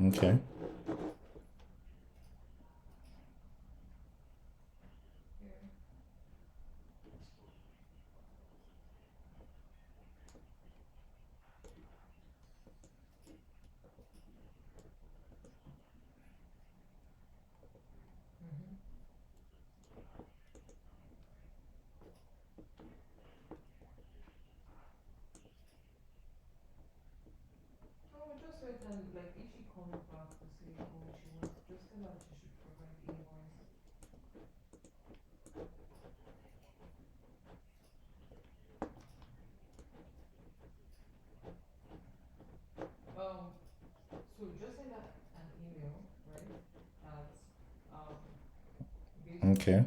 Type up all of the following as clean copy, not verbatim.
Okay. Okay.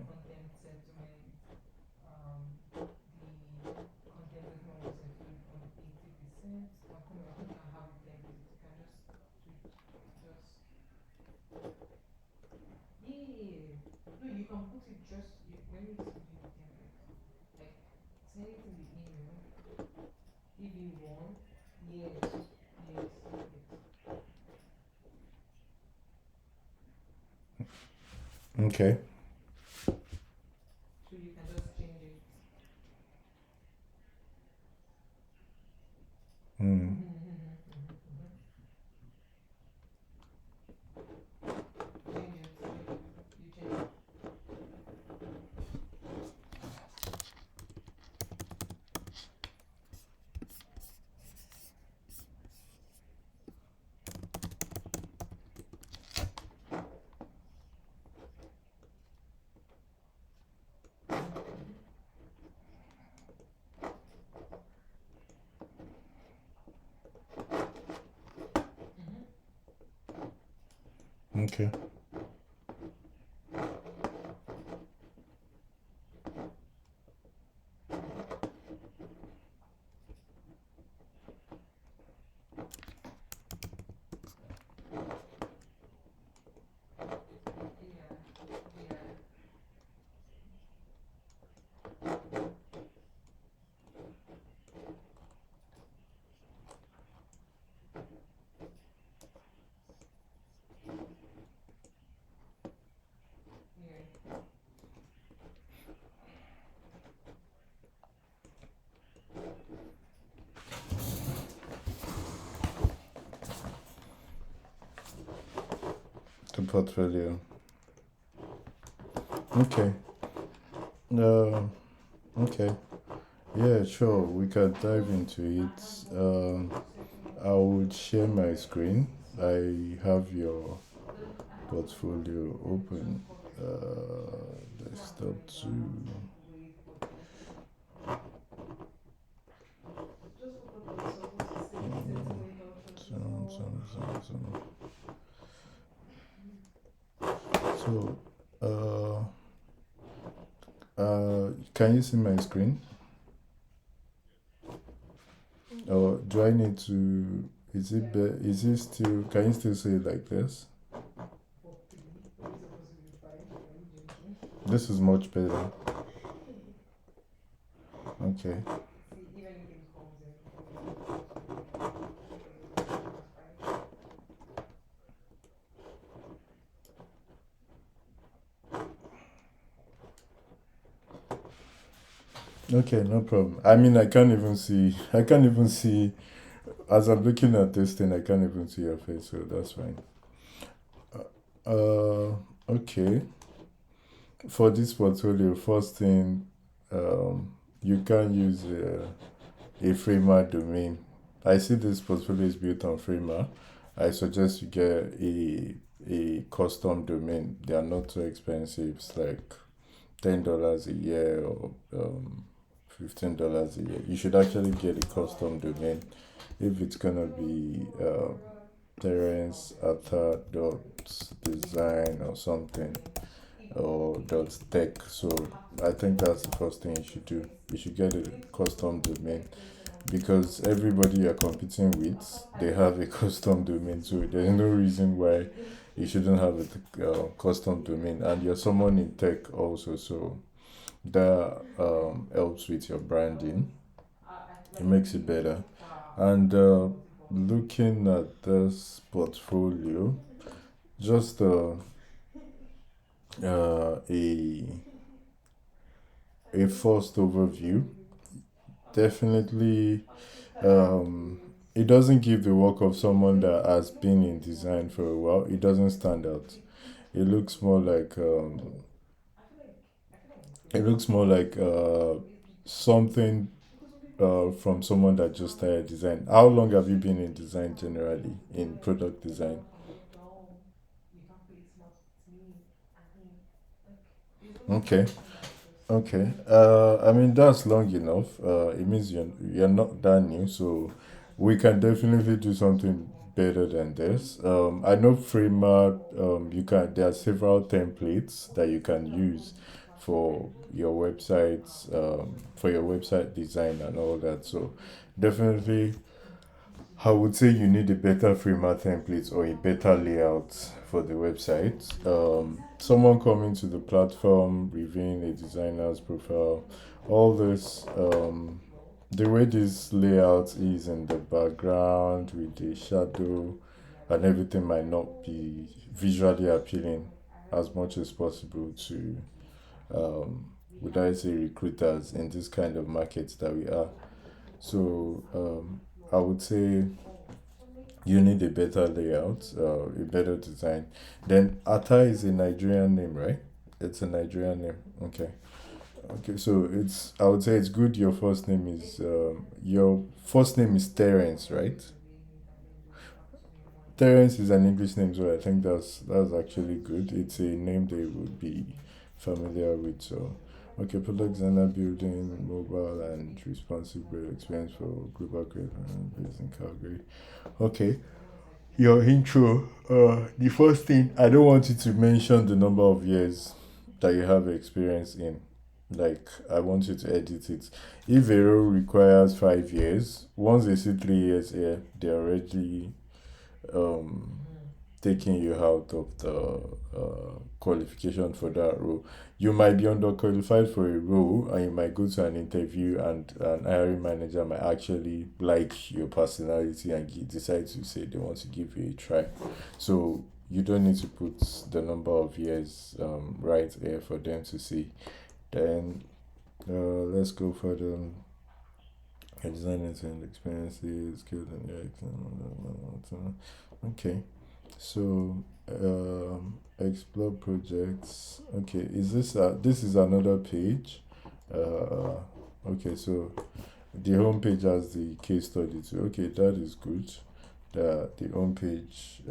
Okay. Mm. Okay. The portfolio. Okay. Uh, okay. Yeah, sure. We can dive into it. I would share my screen. I have your portfolio open. Desktop two. Zoom. So, can you see my screen? Or do I need to? Is it still? Can you still see it like this? This is much better. Okay. Okay, no problem. I mean, I can't even see. I can't even see. As I'm looking at this thing, I can't even see your face, so that's fine. Uh, okay. For this portfolio, first thing, you can use a Framer domain. I see this portfolio is built on Framer. I suggest you get a custom domain. They are not too expensive. It's like $10 a year or $15 a year. You should actually get a custom domain if it's gonna be Terence Arthur dot design or something or dot tech. So I think that's the first thing you should do. You should get a custom domain because everybody you're competing with, they have a custom domain. So there's no reason why you shouldn't have a custom domain. And you're someone in tech also, so that helps with your branding. It makes it better. And looking at this portfolio, just a first overview. Definitely, um, it doesn't give the work of someone that has been in design for a while. It doesn't stand out. It looks more like something from someone that just started design. How long have you been in design generally, in product design? Okay. Okay. I mean that's long enough. It means you're not that new, so we can definitely do something better than this. I know Framer. You can. There are several templates that you can use for your websites, for your website design and all that. So definitely I would say you need a better Framer template or a better layout for the website. Someone coming to the platform, reviewing a designer's profile, all this, the way this layout is in the background with the shadow and everything might not be visually appealing as much as possible to, um, would I say, recruiters in this kind of market that we are. So I would say you need a better layout, a better design. Then Ata is a Nigerian name, right? It's a Nigerian name. Okay. Okay. So it's. I would say it's good. Your first name is Terence, right? Terence is an English name, so I think that's actually good. It's a name they would be familiar with. So, okay, product designer building mobile and responsive great experience for global creators based in Calgary. Okay, your intro, the first thing, I don't want you to mention the number of years that you have experience in. Like, I want you to edit it. If a role requires 5 years, once they see 3 years here, they're already um, taking you out of the qualification for that role. You might be underqualified for a role and you might go to an interview and an hiring manager might actually like your personality and decide to say they want to give you a try. So you don't need to put the number of years right here for them to see. Then let's go further. Design and experiences, skills and okay. So, explore projects. Okay, is this is another page? Uh, okay, so the home page has the case study too. Okay, that is good. The home page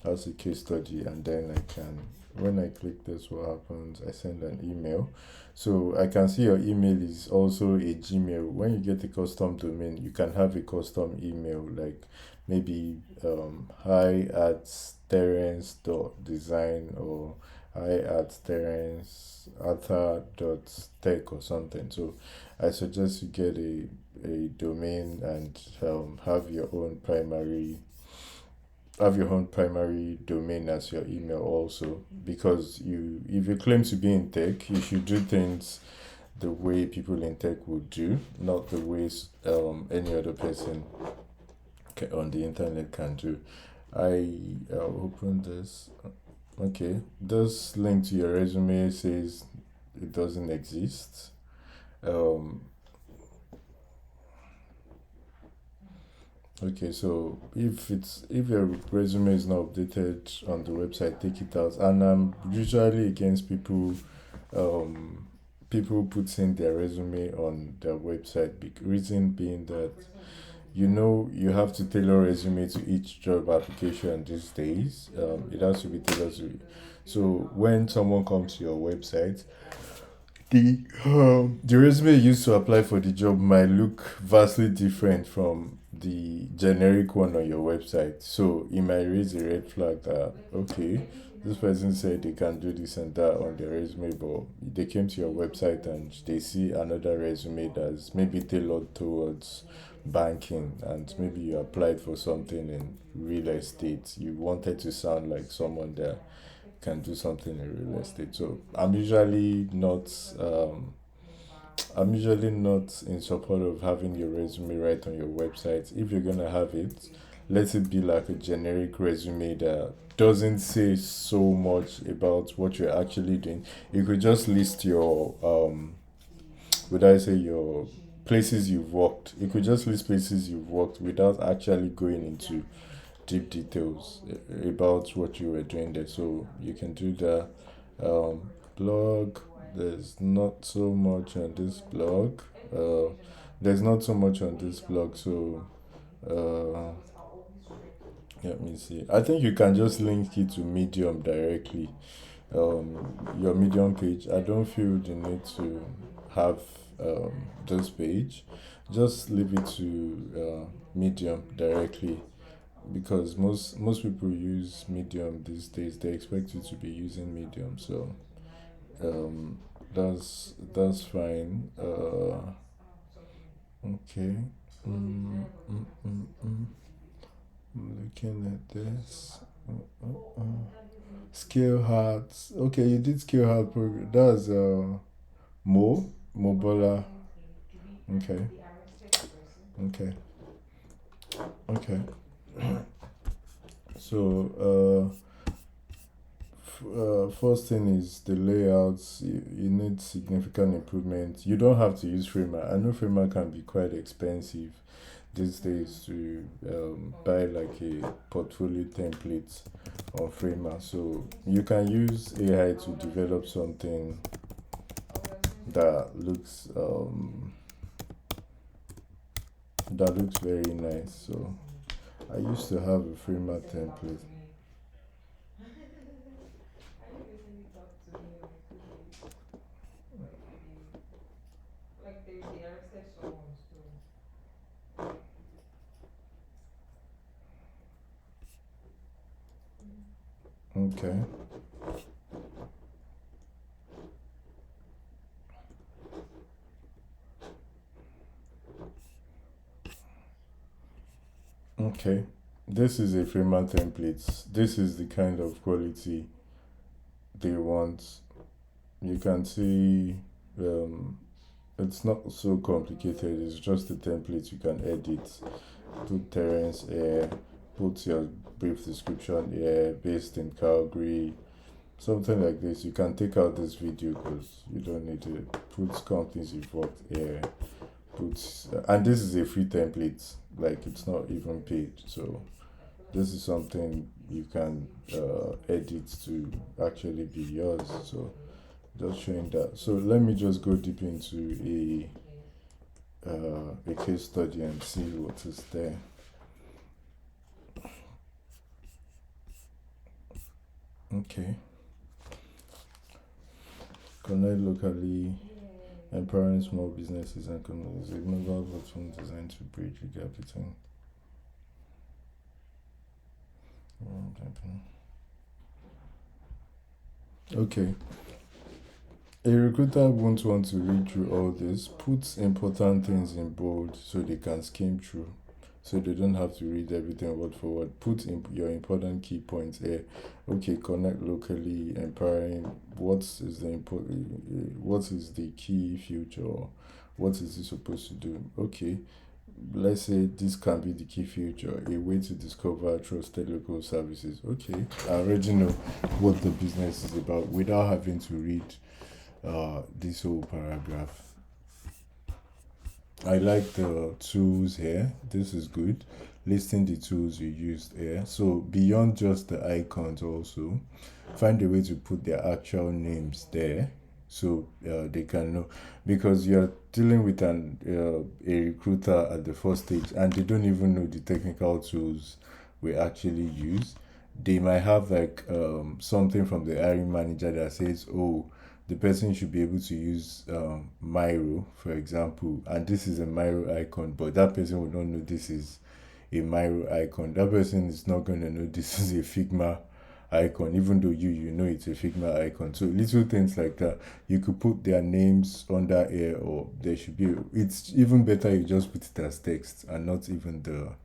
has a case study, and then I can, when I click this, what happens? I send an email. So I can see your email is also a Gmail. When you get a custom domain, you can have a custom email like maybe hi at terence dot design or hi at terence dot tech or something. So I suggest you get a domain and have your own primary domain as your email also, because you, if you claim to be in tech, you should do things the way people in tech would do, not the ways any other person on the internet can do. I'll open this. Okay, this link to your resume says it doesn't exist. um Okay, so if your resume is not updated on the website, take it out. And I'm usually against um, people putting their resume on their website. Reason being that you have to tailor resume to each job application these days. It has to be tailored to. So when someone comes to your website, the resume you used to apply for the job might look vastly different from the generic one on your website. So it might raise a red flag that okay, this person said they can do this and that on their resume, but they came to your website and they see another resume that's maybe tailored towards banking, and maybe you applied for something in real estate. You wanted to sound like someone that can do something in real estate. So I'm usually not I'm usually not in support of having your resume right on your website. If you're gonna have it, let it be like a generic resume that doesn't say so much about what you're actually doing. You could just list your would I say your places you've worked. You could just list places you've worked without actually going into deep details about what you were doing there. So you can do that. Blog, there's not so much on this blog. Uh, there's not so much on this blog, so uh, let me see. I think you can just link it to Medium directly. Your Medium page. I don't feel the need to have this page. Just leave it to Medium directly because most people use Medium these days. They expect you to be using Medium, so um, that's fine. Okay. Mm, mm, mm, mm. Looking at this. Skill Hearts. Okay, you did Skill Heart program. That's Mobola. Okay. Okay. Okay. So first thing is the layouts. You need significant improvement. You don't have to use Framer. I know Framer can be quite expensive these days to buy like a portfolio template on Framer. So you can use AI to develop something that looks very nice. So I used to have a Framer template. Okay. Okay. This is a Framer template. This is the kind of quality they want. You can see um, it's not so complicated. It's just a template you can edit. Put Terence here, put your brief description here, based in Calgary, something like this. You can take out this video because you don't need to put companies you've worked here. And this is a free template, like it's not even paid. So this is something you can edit to actually be yours. So just showing that. So let me just go deep into a case study and see what is there. Okay. Connect locally, empowering small businesses and communities. A mobile platform designed to bridge the gap between. Okay. A recruiter won't want to read through all this. Put important things in bold so they can skim through. So they don't have to read everything word for word. Put in your important key points here. Okay, connect locally, empowering. What is the key feature? What is it supposed to do? Okay, let's say this can be the key feature, a way to discover trusted local services. Okay, I already know what the business is about without having to read this whole paragraph. I like the tools here. This is good. Listing the tools you used here. So beyond just the icons, also find a way to put their actual names there, so they can know, because you're dealing with a recruiter at the first stage and they don't even know the technical tools we actually use. They might have like something from the hiring manager that says, oh, the person should be able to use Miro, for example, and this is a Miro icon, but that person will not know this is a Miro icon. That person is not going to know this is a Figma icon, even though you know it's a Figma icon. So little things like that, you could put their names under here, or there should be. It's even better you just put it as text and not even the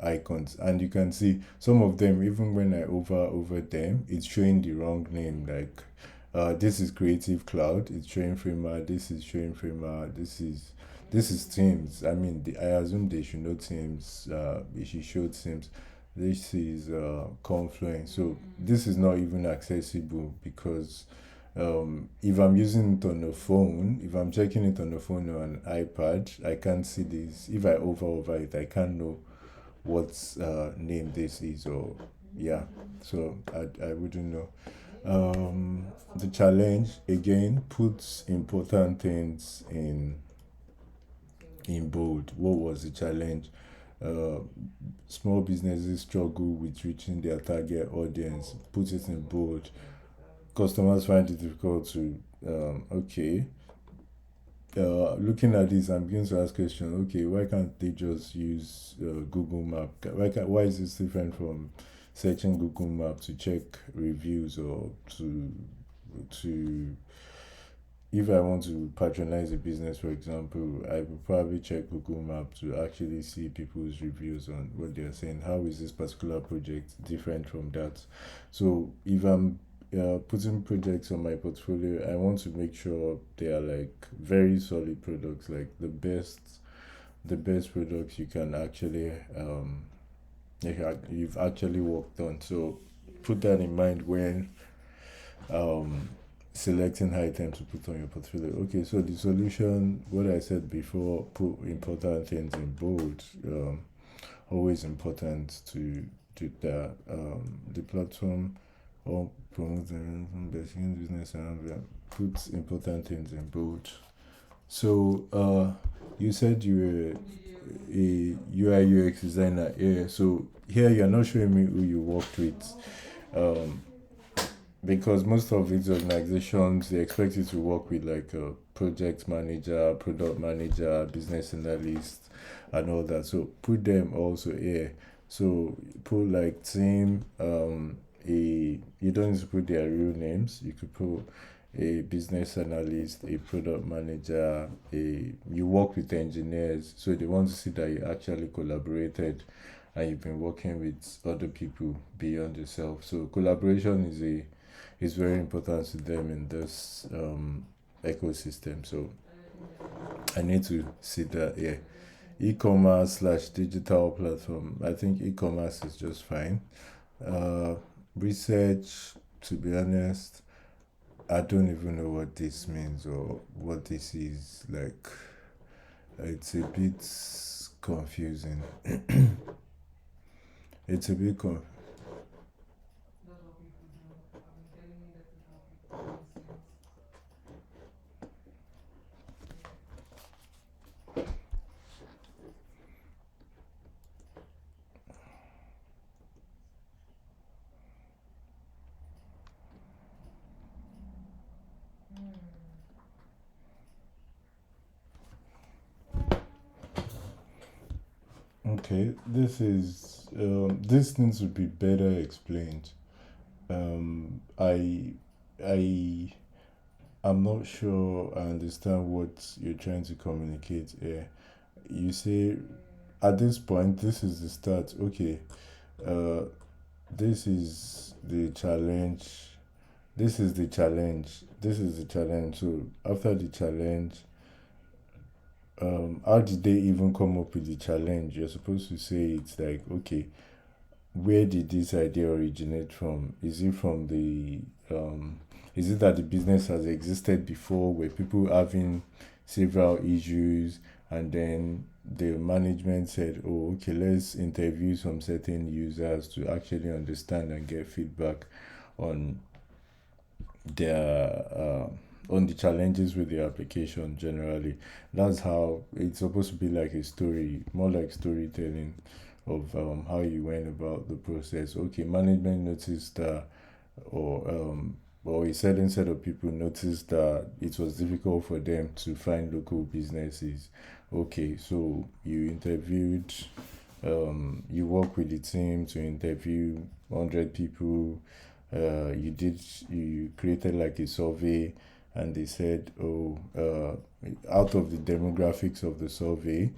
icons. And you can see some of them, even when I over them, it's showing the wrong name, like this is Creative Cloud, it's showing Framer, this is showing Framer, this is Teams. I mean, I assume they should know Teams. They should show Teams. This is Confluence. So this is not even accessible because if I'm using it on the phone, if I'm checking it on the phone or an iPad, I can't see this. If I over it, I can't know what name this is, or yeah. So I wouldn't know. The challenge again puts important things in bold. What was the challenge? Uh, Small businesses struggle with reaching their target audience. Put it in bold. Customers find it difficult to. Okay. Looking at this, I'm beginning to ask questions. Okay, why can't they just use Google Map? Why is this different from searching Google Map to check reviews, or to if I want to patronize a business, for example, I would probably check Google Map to actually see people's reviews on what they're saying. How is this particular project different from that? So if I'm putting projects on my portfolio, I want to make sure they are like very solid products, like the best products you can actually you've actually worked on. So put that in mind when um, selecting items to put on your portfolio. Okay, so the solution, what I said before, put important things in bold. Always important to do that. The platform or promote the business and put important things in bold. So, you said you were a UI UX designer. Yeah. So here you're not showing me who you worked with. Um, because most of these organizations they expect you to work with like a project manager, product manager, business analyst, and all that. So put them also here. So put like team. A You don't need to put their real names. You could put a business analyst, a product manager. A You work with engineers, so they want to see that you actually collaborated and you've been working with other people beyond yourself. So collaboration is very important to them in this ecosystem. So I need to see that. Yeah, e-commerce slash digital platform. I think e-commerce is just fine. Uh, Research. To be honest, I don't even know what this means or what this is like. It's a bit confusing. It's a bit okay. This needs to be better explained. I I I'm not sure I understand what you're trying to communicate here. You say at this point this is the start. Okay. Uh, this is the challenge. This is the challenge. This is the challenge. So after the challenge, how did they even come up with the challenge? You're supposed to say it's like, okay, where did this idea originate from? Is it from the is it that the business has existed before where people having several issues, and then the management said, oh, okay, let's interview some certain users to actually understand and get feedback on their on the challenges with the application generally. That's how it's supposed to be, like a story, more like storytelling of how you went about the process. Okay, management noticed that, or a certain set of people noticed that it was difficult for them to find local businesses. Okay, so you work with the team to interview 100 people. You created like a survey, and they said, oh, out of the demographics of the survey,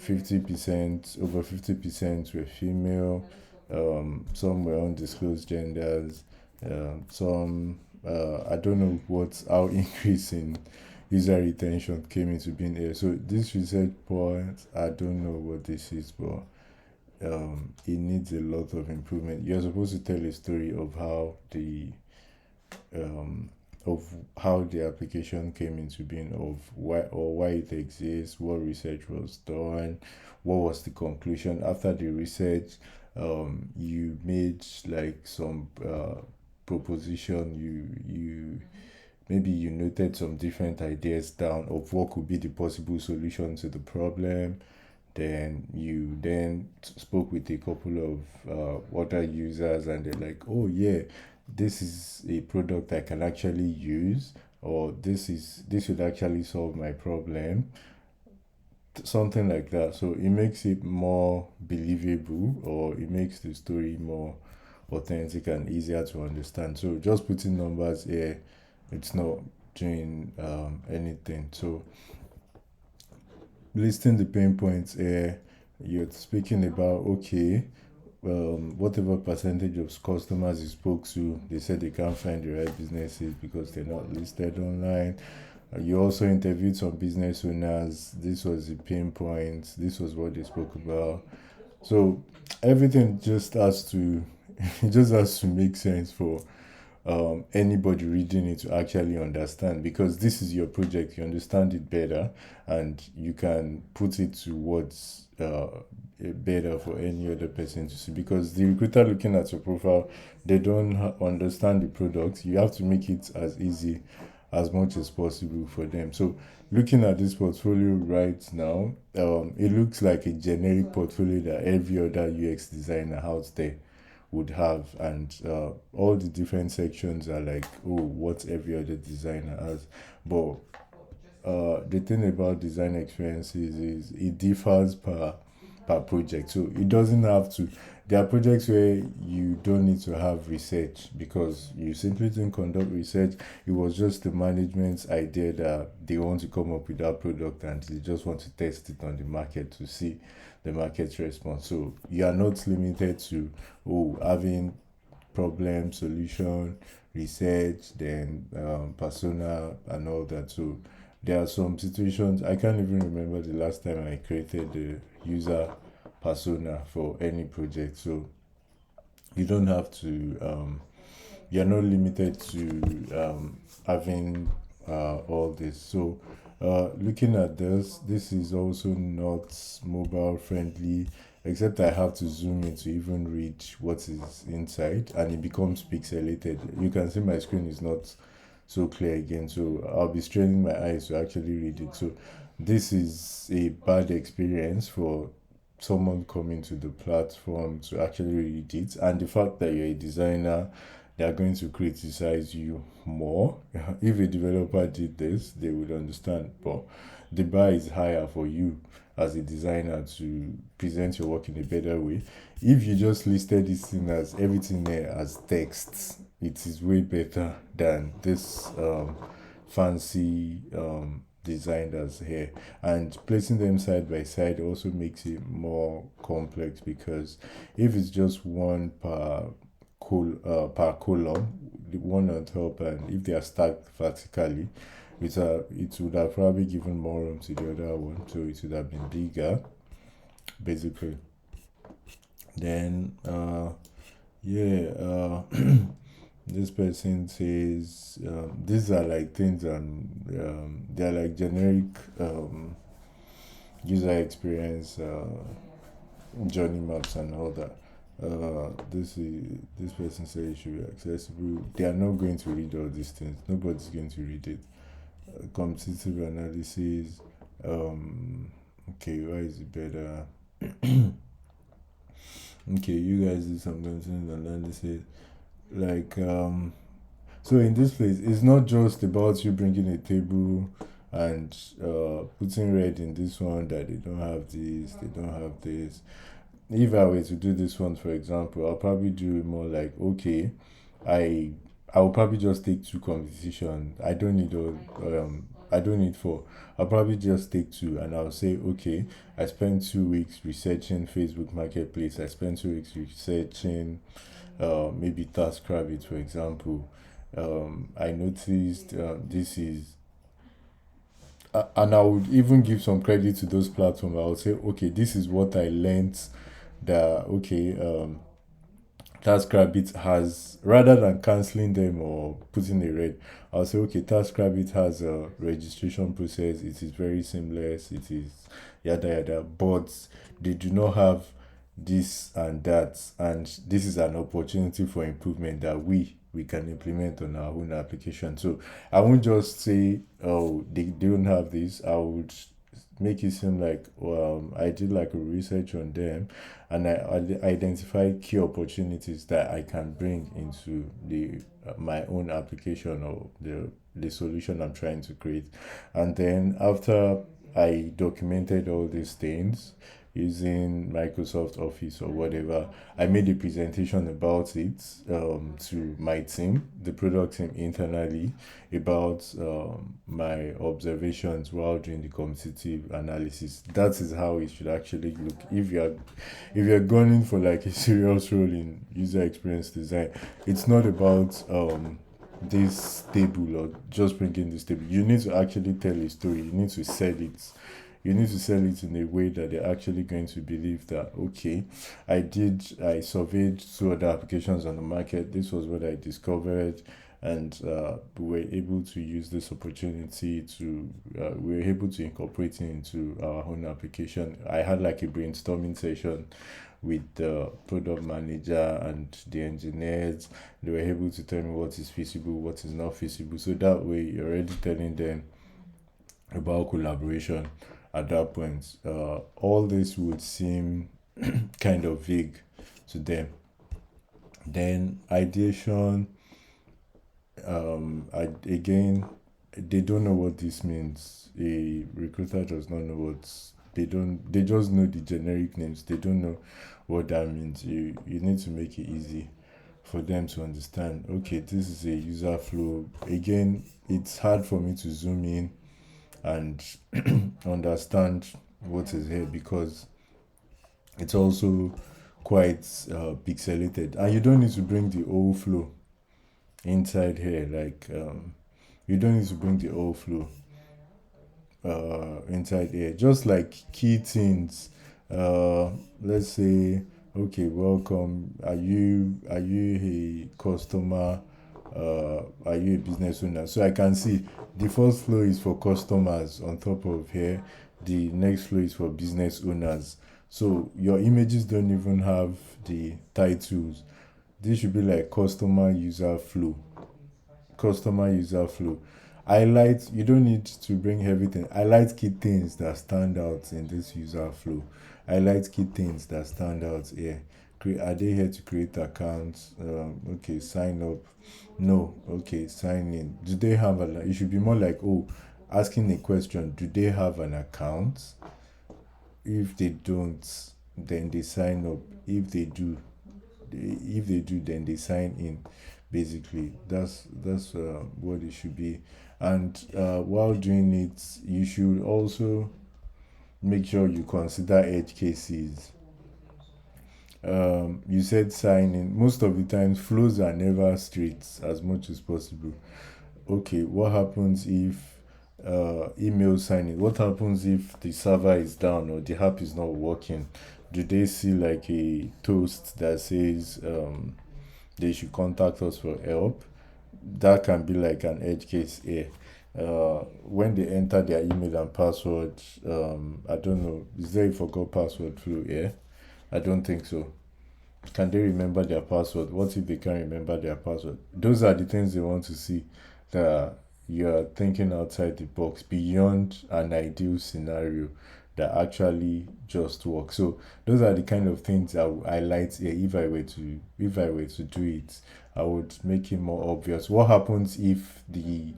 50%, over 50% were female, some were undisclosed genders, some I don't know how increase in user retention came into being here. So this research point, I don't know what this is, but it needs a lot of improvement. You're supposed to tell a story um, of how the application came into being, of why it exists, what research was done, what was the conclusion after the research. You made like some proposition. You maybe you noted some different ideas down of what could be the possible solution to the problem. Then you spoke with a couple of other users, and they're like, oh yeah, this is a product I can actually use, or this would actually solve my problem, something like that. So it makes it more believable, or it makes the story more authentic and easier to understand. So just putting numbers here, it's not doing anything. So listing the pain points here, you're speaking about, okay, whatever percentage of customers you spoke to, they said they can't find the right businesses because they're not listed online. You also interviewed some business owners. This was the pain points. This was what they spoke about. So everything just has to, it just has to make sense for anybody reading it to actually understand, because this is your project. You understand it better, and you can put it to words better for any other person to see, because the recruiter looking at your profile, they don't understand the product. You have to make it as easy as much as possible for them. So looking at this portfolio right now, it looks like a generic portfolio that every other UX designer out there would have, and all the different sections are like, oh, what every other designer has. But the thing about design experiences is it differs per project. So it doesn't have to. There are projects where you don't need to have research because you simply didn't conduct research. It was just the management's idea that they want to come up with that product, and they just want to test it on the market to see the market's response. So you are not limited to, oh, having problem, solution, research, then persona, and all that. So there are some situations, I can't even remember the last time I created the user persona for any project. So you don't have to, you're not limited to having all this. So looking at this is also not mobile friendly, except I have to zoom in to even read what is inside, and it becomes pixelated. You can see my screen is not so clear again, so I'll be straining my eyes to actually read it. So this is a bad experience for someone coming to the platform to actually read it, and the fact that you're a designer, they are going to criticize you more. If a developer did this, they would understand, but the bar is higher for you as a designer to present your work in a better way. If you just listed this thing as everything there as text, it is way better than this fancy design that's here. And placing them side by side also makes it more complex, because if it's just one per column, the one on top, and if they are stacked vertically, it would have probably given more room to the other one, so it would have been bigger, basically. Then, yeah, this person says these are like things, and they're like generic user experience journey maps and all that. This person says it should be accessible. They are not going to read all these things. Nobody's going to read it. Competitive analysis. Okay, why is it better? Okay, you guys do some competitive analysis. Like so in this place, it's not just about you bringing a table and putting red in this one that they don't have this, they don't have this. If I were to do this one, for example, I'll probably do it more like, okay, I I will probably just take two competition. I don't need four. I'll probably just take two, and I'll say, okay, I spent 2 weeks researching Facebook Marketplace. I spent 2 weeks researching maybe TaskRabbit, for example. I noticed this is, and I would even give some credit to those platforms. I would say, okay, this is what I learned. That okay, TaskRabbit has, rather than canceling them or putting a red, I'll say, okay, TaskRabbit has a registration process. It is very seamless. It is yada yada, but they do not have this and that, and this is an opportunity for improvement that we can implement on our own application. So I won't just say, oh, they don't have this. I would make it seem like I did like a research on them, and I identify key opportunities that I can bring into the my own application or the solution I'm trying to create. And then after I documented all these things using Microsoft Office or whatever, I made a presentation about it to my team, the product team internally, about my observations while doing the competitive analysis. That is how it should actually look. If you're going in for like a serious role in user experience design, it's not about this table or just bringing this table. You need to actually tell a story. You need to sell it. You need to sell it in a way that they're actually going to believe that, okay, I surveyed two other applications on the market. This was what I discovered, and we were able to use this opportunity to we were able to incorporate it into our own application. I had like a brainstorming session with the product manager and the engineers. They were able to tell me what is feasible, what is not feasible. So that way, you're already telling them about collaboration at that point. All this would seem kind of vague to them. Then ideation, again, they don't know what this means. A recruiter does not know what they don't. They just know the generic names. They don't know what that means. You need to make it easy for them to understand. Okay, this is a user flow. Again, it's hard for me to zoom in and understand what is here because it's also quite pixelated, and you don't need to bring the whole flow inside here. Like you don't need to bring the whole flow inside here. Just like key things. Let's say, okay, welcome. Are you a customer? Are you a business owner? So I can see the first flow is for customers on top of here. The next flow is for business owners. So your images don't even have the titles. This should be like customer user flow. Highlight, you don't need to bring everything. Highlight key things that stand out in this user flow. Highlight key things that stand out here. Are they here to create accounts? Okay, sign up. No. Okay, sign in. Do they have a? It should be more like, oh, asking a question. Do they have an account? If they don't, then they sign up. If they do, then they sign in. Basically, that's what it should be. And while doing it, you should also make sure you consider edge cases. You said sign in. Most of the times, flows are never straight as much as possible. Okay, what happens if email signing? What happens if the server is down or the app is not working? Do they see like a toast that says they should contact us for help? That can be like an edge case here. When they enter their email and password, I don't know, is there a forgot password flow here? I don't think so. Can they remember their password? What if they can't remember their password? Those are the things they want to see, that you're thinking outside the box beyond an ideal scenario that actually just works. So those are the kind of things I would highlight here. If I were to do it, I would make it more obvious. What happens if the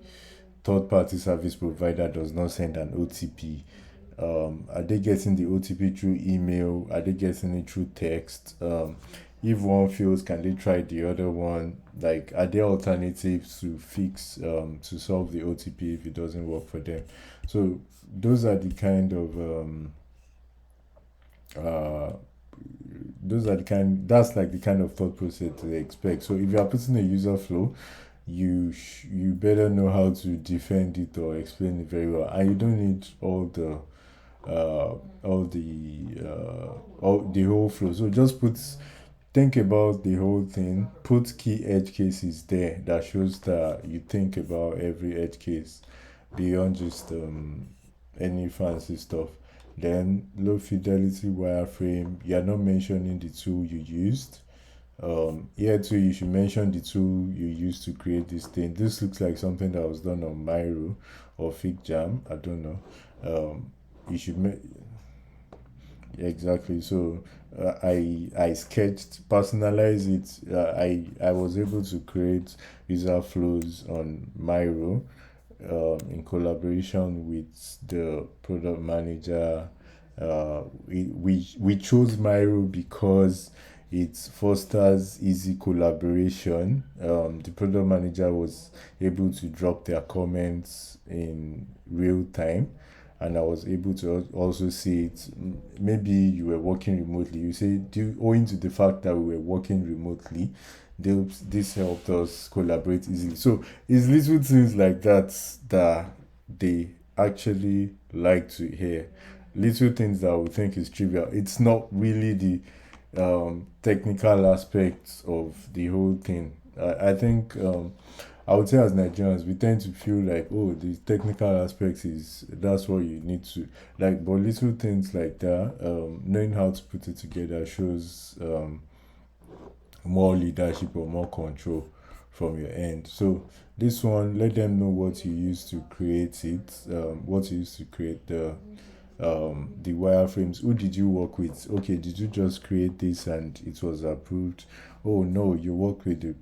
third party service provider does not send an OTP? Are they getting the OTP through email? Are they getting it through text? If one fails, can they try the other one? Like, are there alternatives to fix to solve the OTP if it doesn't work for them? So those are the kind of uh, that's like the kind of thought process they expect. So if you are putting a user flow, you better know how to defend it or explain it very well, and you don't need uh, all the whole flow. So just think about the whole thing. Put key edge cases there that shows that you think about every edge case beyond just any fancy stuff. Then low fidelity wireframe. You're not mentioning the tool you used. Here too, you should mention the tool you used to create this thing. This looks like something that was done on Miro or FigJam. I don't know. You should exactly. So I sketched, personalized it. I was able to create user flows on Miro in collaboration with the product manager. We chose Miro because it fosters easy collaboration. The product manager was able to drop their comments in real time, and I was able to also see it. Maybe you were working remotely. You say, owing to the fact that we were working remotely, this helped us collaborate easily. So it's little things like that they actually like to hear. Little things that we think is trivial. It's not really the technical aspects of the whole thing. I think I would say as Nigerians, we tend to feel like, oh, the technical aspects is that's what you need to like, but little things like that, knowing how to put it together shows more leadership or more control from your end. So this one, let them know what you used to create it, what you used to create the wireframes. Who did you work with? Okay, did you just create this and it was approved? Oh no, you work with the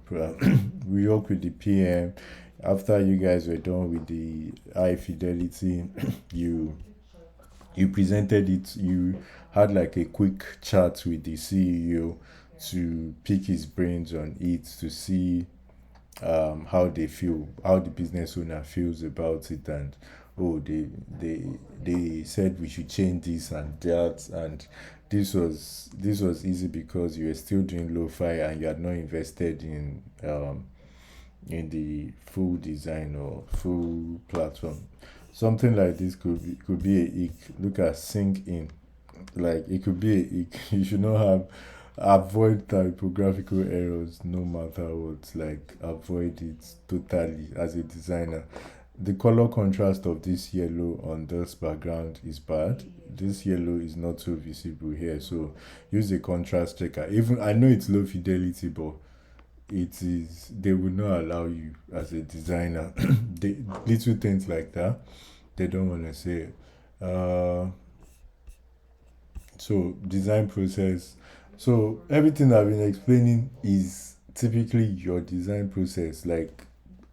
we work with the PM. After you guys were done with the high fidelity, you presented it. You had like a quick chat with the CEO to pick his brains on it, to see how they feel, how the business owner feels about it, and oh, they said we should change this and that, and this was easy because you were still doing lo-fi and you had not invested in the full design or full platform. Something like this could be a ick. Look at sync in, like it could be a ick. You should not have avoid typographical errors no matter what. Like avoid it totally as a designer. The color contrast of this yellow on this background is bad. This yellow is not so visible here, so use a contrast checker. Even I know it's low fidelity, but it is, they will not allow you as a designer. They, little things like that, they don't want to say. uh so design process. So everything I've been explaining is typically your design process. Like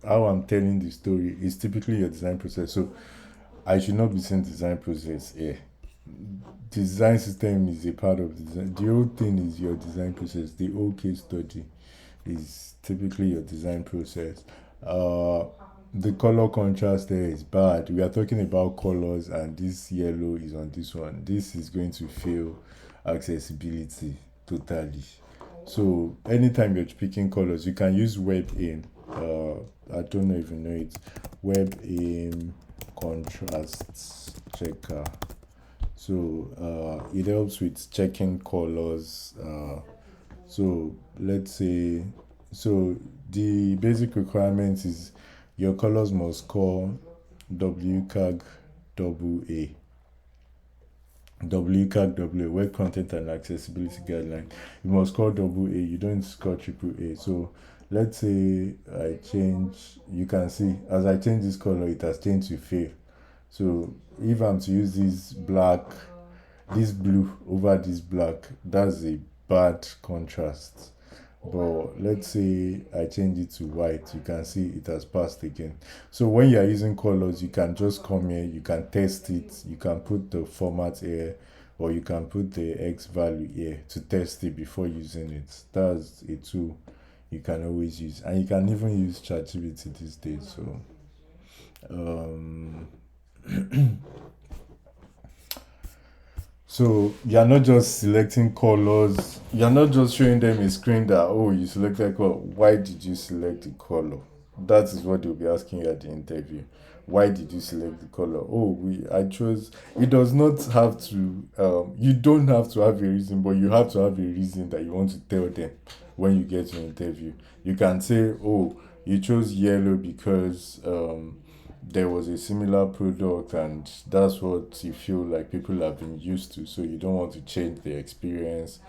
how I'm telling the story is typically your design process. So I should not be saying design process here. Design system is a part of the design. The whole thing is your design process. The whole case study is typically your design process. Uh, the color contrast there is bad. We are talking about colors, and this yellow is on this one. This is going to fail accessibility totally. So anytime you're picking colors, you can use web aim. I don't know if you know it. Web aim contrast checker. So it helps with checking colors. So let's say, so the basic requirements is your colors must score WCAG double A. WCAG double A, Web Content and Accessibility Guideline. You must score double A, you don't score triple A. So let's say I change, you can see as I change this color, it has changed to fail. So if I'm to use this blue over this black, that's a bad contrast. But let's say I change it to white, you can see it has passed again. So when you are using colors, you can just come here, you can test it, you can put the format here, or you can put the X value here to test it before using it. That's a tool you can always use, and you can even use ChatGPT these days. So um so you're not just selecting colors, you're not just showing them a screen that, oh, you selected color. Why did you select the color? that is what they'll be asking you at the interview. Why did you select the color? Oh, I chose. It does not have to. You don't have to have a reason, but you have to have a reason that you want to tell them when you get to an interview. You can say, oh, you chose yellow because there was a similar product, and that's what you feel like people have been used to. So you don't want to change the experience,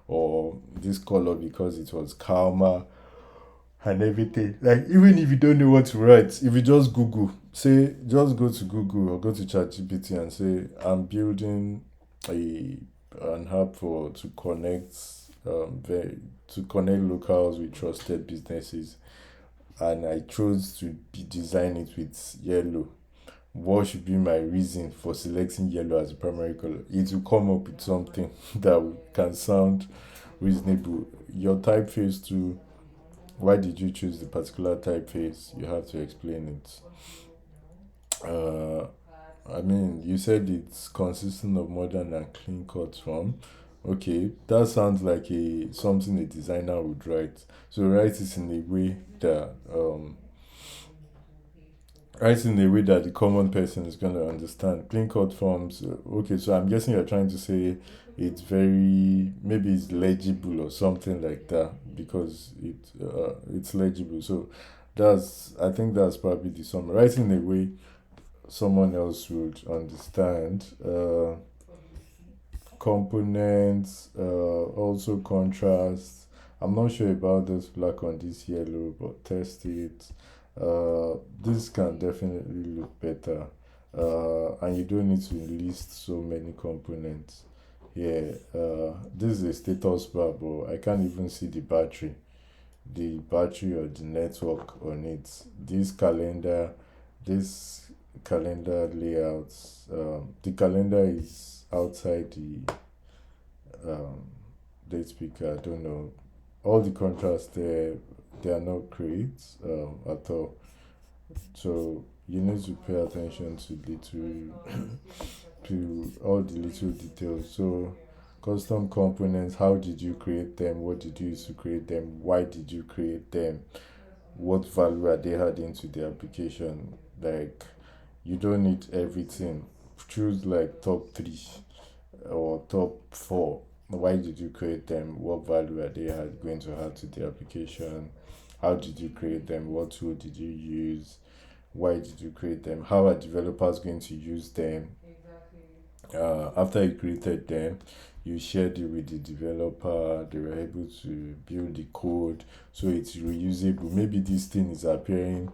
or this color because it was calmer and everything. Like even if you don't know what to write, if you just Google, say just go to Google or go to ChatGPT and say I'm building a an app for to connect to connect locals with trusted businesses, and I chose to be design it with yellow. What should be my reason for selecting yellow as a primary color? It will come up with something that can sound reasonable. Your typeface too, why did you choose the particular typeface? You have to explain it. Uh, I mean, you said it's consistent of modern and clean cut from. Okay, that sounds like a something a designer would write. So write it in a way that the common person is going to understand. Clean cut forms. Okay, so I'm guessing you're trying to say it's very maybe it's legible or something like that because it's legible. So that's I think that's probably the summary. Writing in a way someone else would understand. Components, also contrast. I'm not sure about this black on this yellow, but test it. This can definitely look better. And you don't need to list so many components. Yeah, this is a status bar, but I can't even see the battery or the network on it. This calendar layouts, the calendar is outside um, date speaker. I don't know. All the contrasts there, they are not great at all. So you need to pay attention to to all the little details. So custom components, how did you create them? What did you use to create them? Why did you create them? What value are they adding to the application? Like you don't need everything. Choose like top three or top four. Why did you create them? What value are they going to add to the application? How did you create them? What tool did you use? Why did you create them? How are developers going to use them? After you created them, you shared it with the developer. They were able to build the code, so it's reusable. Maybe this thing is appearing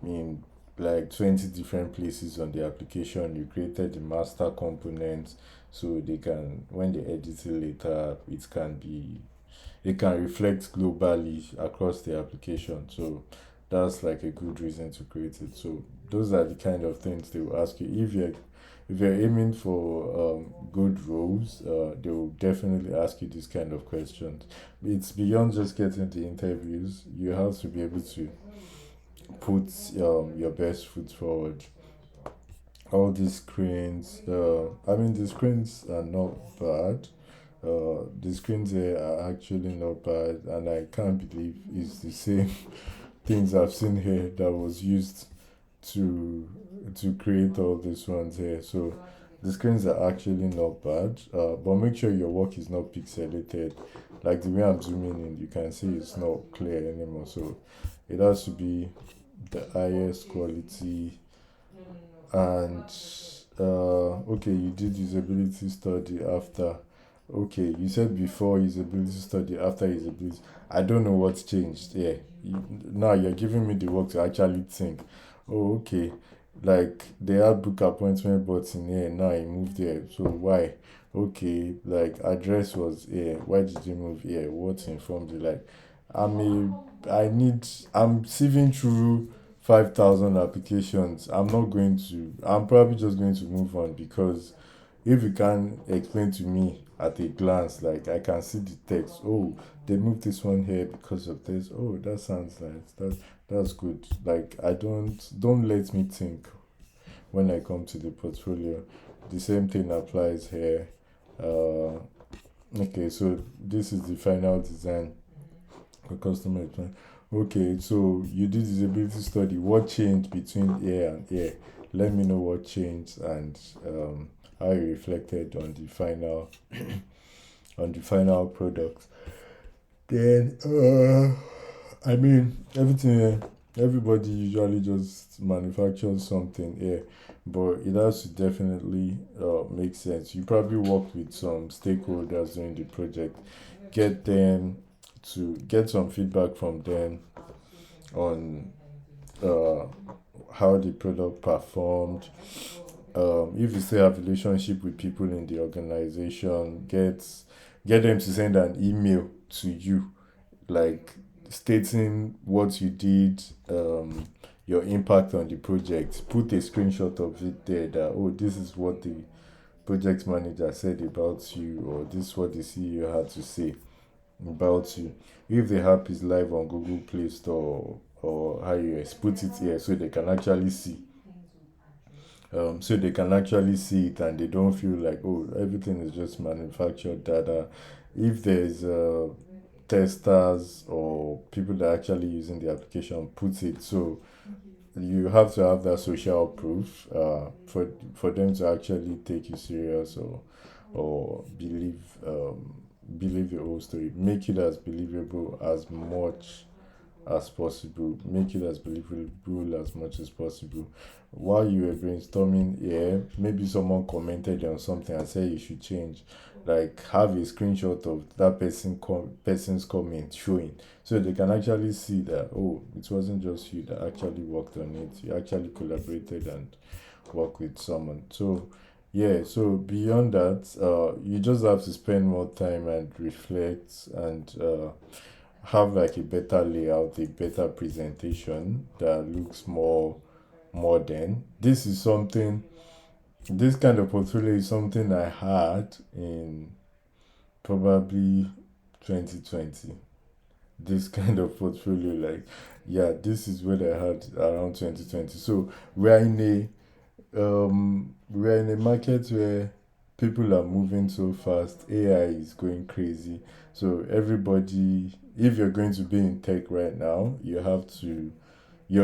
in like 20 different places on the application. You created the master component, so they can when they edit it later, it can reflect globally across the application. So that's like a good reason to create it. So those are the kind of things they will ask you if you're aiming for good roles. They will definitely ask you this kind of questions. It's beyond just getting the interviews. You have to be able to put your best foot forward. All these screens, I mean, the screens are not bad. The screens here are actually not bad, and I can't believe it's the same things I've seen here that was used to create all these ones here. So the screens are actually not bad, but make sure your work is not pixelated. Like the way I'm zooming in, you can see it's not clear anymore. So it has to be the highest quality. And okay, you did usability study after. Okay, you said before usability study, after usability. I don't know what's changed. Yeah, now you're giving me the work to actually think. Oh, okay. Like they had book appointment button here, now I moved there. So why? Okay, like address was here. Why did you move here? What informed you? Like I'm I'm sieving through 5,000 applications. I'm probably just going to move on because if you can explain to me at a glance, like I can see the text, oh, they moved this one here because of this. Oh, that sounds nice. That's good. Like I don't let me think when I come to the portfolio. The same thing applies here. Uh, okay, so this is the final design for customer experience. Okay, so you did disability study. What changed between here and here? Let me know what changed and how it reflected on the final product. Then, I mean, everything. Everybody usually just manufactures something here, but it has to definitely make sense. You probably work with some stakeholders during the project, get them to get some feedback from them on uh, how the product performed. If you still have relationship with people in the organization, get them to send an email to you, like stating what you did, your impact on the project. Put a screenshot of it there that, oh, this is what the project manager said about you, or this is what the CEO had to say about you. If the app is live on Google Play Store or iOS, put it here so they can actually see. So they can actually see it and they don't feel like, oh, everything is just manufactured data. If there's testers or people that are actually using the application, put it so you have to have that social proof for them to actually take you serious or believe the whole story. Make it as believable as much as possible. Make it as believable as much as possible. While you were brainstorming here, maybe someone commented on something and said you should change. Like have a screenshot of that person's comment showing, so they can actually see that, oh, it wasn't just you that actually worked on it. You actually collaborated and worked with someone. So yeah, so beyond that, you just have to spend more time and reflect and have like a better layout, a better presentation that looks more modern. This kind of portfolio is something I had in probably 2020. This kind of portfolio, like, yeah, this is what I had around 2020. So we're in a market where people are moving so fast. AI is going crazy. So everybody, if you're going to be in tech right now, your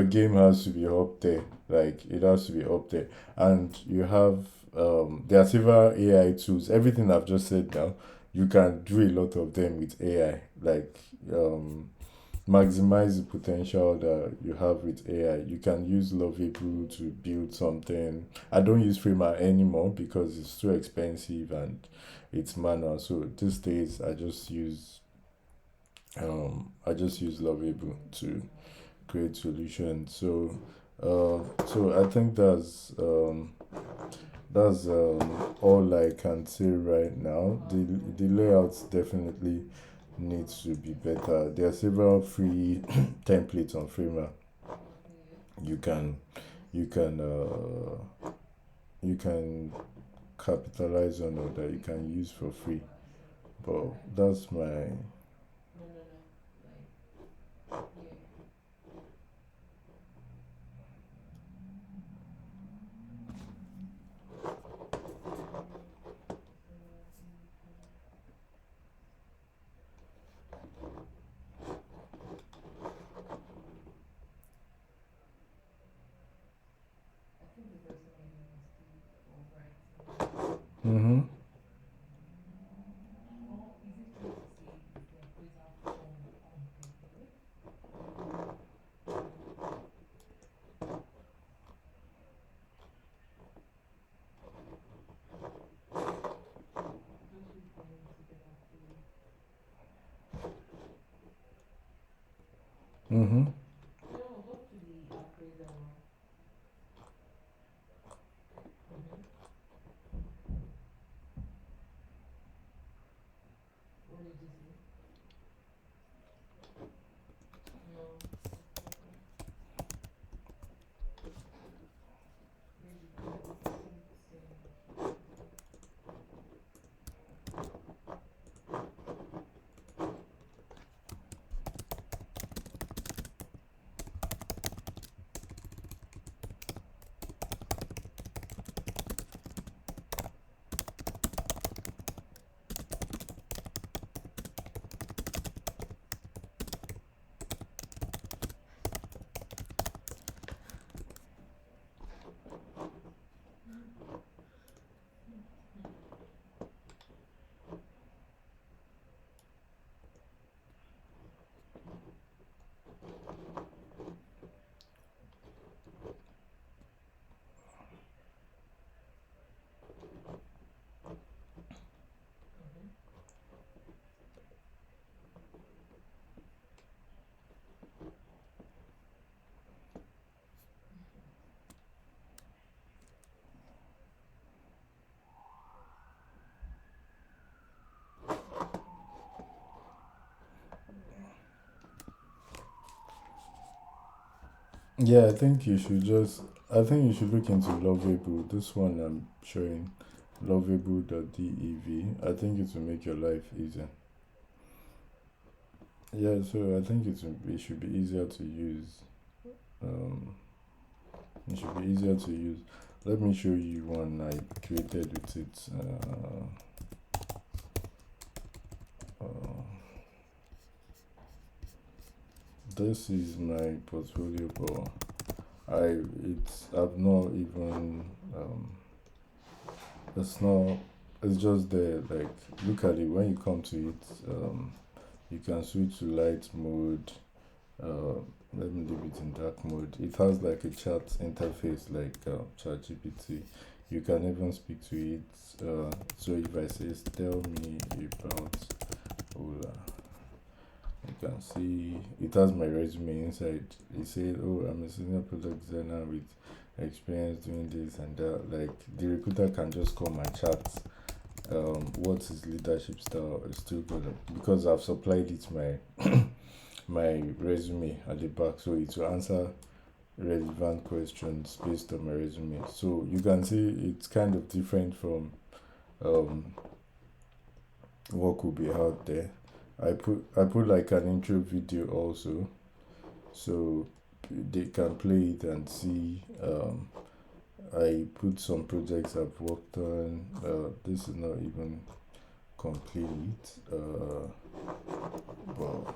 game has to be up there. Like it has to be up there. And you have there are several AI tools. Everything I've just said now, you can do a lot of them with AI. Like maximize the potential that you have with AI. You can use Lovable to build something. I don't use Framer anymore because it's too expensive and it's manual. So these days I just use Lovable to create solutions. So I think that's all I can say right now. The layouts definitely needs to be better. There are several free templates on Framer. You can you can you can capitalize on or that you can use for free. But that's my mm-hmm. Mm-hmm. Yeah, I think you should look into Lovable. This one I'm showing, lovable.dev. I think it will make your life easier. Yeah, so I think it should be easier to use. Um, it should be easier to use. Let me show you one I created with it. Uh, this is my portfolio, but I've not even it's not it's just there. Like, look at it. When you come to it, you can switch to light mode. uh, Let me leave it in dark mode. It has like a chat interface like chat GPT. You can even speak to it. So if I say tell me about Ola, you can see it has my resume inside. It says, oh, I'm a senior product designer with experience doing this and that. Like, the recruiter can just come and chat. What his leadership style is still good because I've supplied it my resume at the back, so it will answer relevant questions based on my resume. So you can see it's kind of different from um, what could be out there. I put like an intro video also, so they can play it and see. I put some projects I've worked on. This is not even complete, but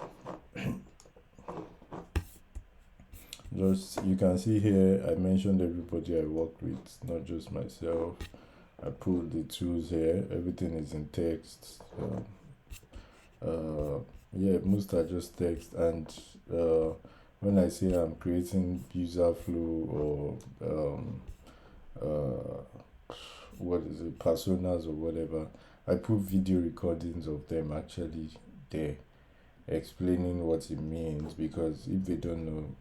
just you can see here I mentioned everybody I worked with, not just myself. I put the tools here. Everything is in text. Yeah, most are just text. And uh, when I say I'm creating user flow or what is it, personas or whatever, I put video recordings of them actually there explaining what it means, because if they don't know,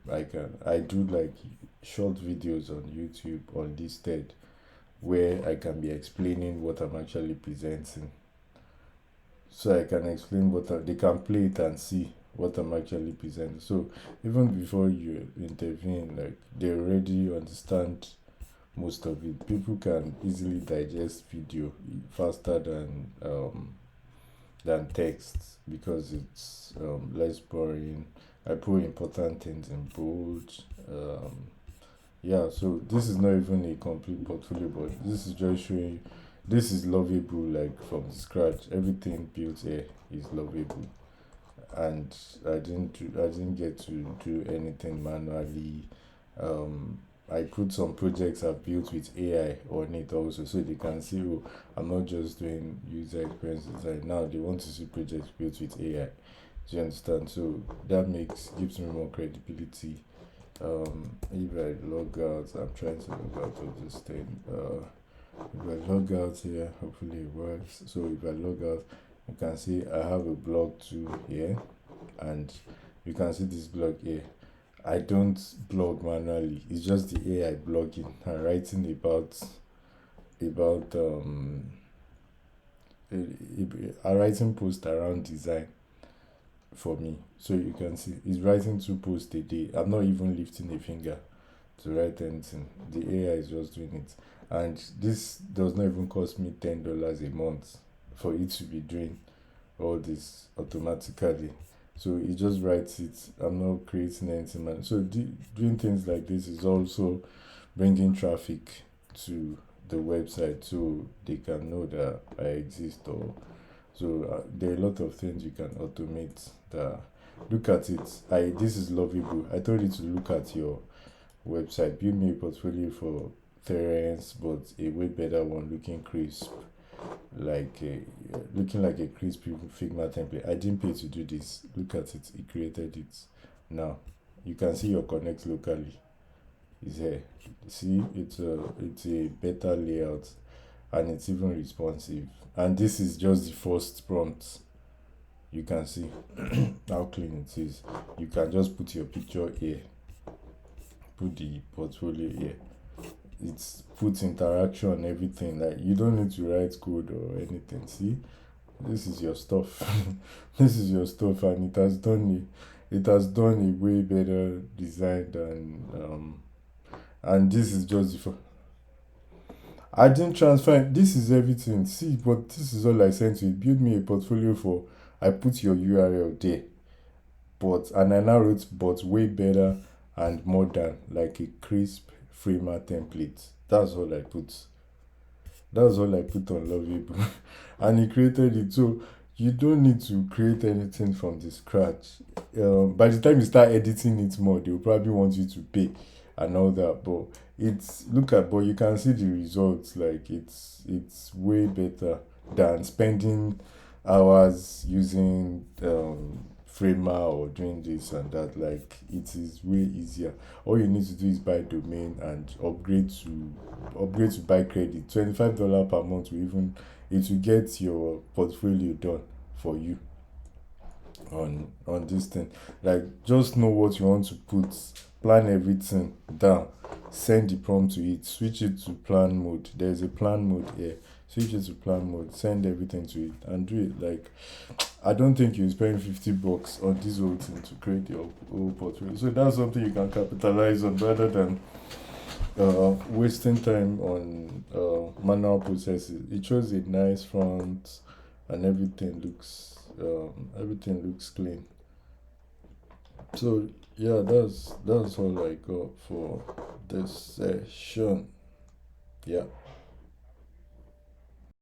I do like short videos on YouTube unlisted where I can be explaining what I'm actually presenting. So I can explain they can play it and see what I'm actually presenting. So even before you intervene, like, they already understand most of it. People can easily digest video faster than text because it's less boring. I put important things in bold. Um, yeah, so this is not even a complete portfolio, but this is just showing. This is lovable, like from scratch. Everything built here is lovable, and I didn't get to do anything manually. Um, I put some projects I've built with AI on it also, so they can see, oh, I'm not just doing user experience design. Now they want to see projects built with AI. Do you understand? So that gives me more credibility. If I log out, I'm trying to log out of this thing. If I log out here, hopefully it works. So if I log out, you can see I have a blog too here, and you can see this blog here. I don't blog manually. It's just the AI blogging and writing about writing post around design for me. So you can see it's writing 2 posts a day. I'm not even lifting a finger to write anything. The AI is just doing it. And this does not even cost me $10 a month for it to be doing all this automatically. So it just writes it. I'm not creating anything, man. So doing things like this is also bringing traffic to the website, so they can know that I exist. Or so there are a lot of things you can automate. That look at it. This is lovable. I told you to look at your website. Build me a portfolio for Terence, but a way better one, looking crisp, looking like a crisp Figma template. I didn't pay to do this. Look at it. He created it. Now you can see your connect locally is here. See, it's a better layout, and it's even responsive. And this is just the first prompt. You can see how clean it is. You can just put your picture here, put the portfolio here. It's puts interaction, everything. Like, you don't need to write code or anything. See, this is your stuff. This is your stuff, and it has done it has done a way better design than and this is just the I didn't transfer. This is everything. See, but this is all I sent you. It built me a portfolio for. I put your URL there, but and I now wrote but way better and modern, like a crisp framer template. That's all I put. That's all I put on Lovable, and he created it. So you don't need to create anything from the scratch. By the time you start editing it more, they'll probably want you to pay and all that. But it's look at, but you can see the results. Like it's way better than spending hours using Framer or doing this and that. Like it is way easier. All you need to do is buy domain and upgrade to buy credit. $25 per month will even it will get your portfolio done for you on this thing. Like just know what you want to put, plan everything down, send the prompt to it, switch it to plan mode. There's a plan mode here. Switch it to plan mode, send everything to it and do it. Like I don't think you spend $50 on this whole thing to create your whole portfolio. So that's something you can capitalize on rather than wasting time on manual processes. It shows a nice front and everything looks clean. So yeah, that's all I got for this session. Yeah.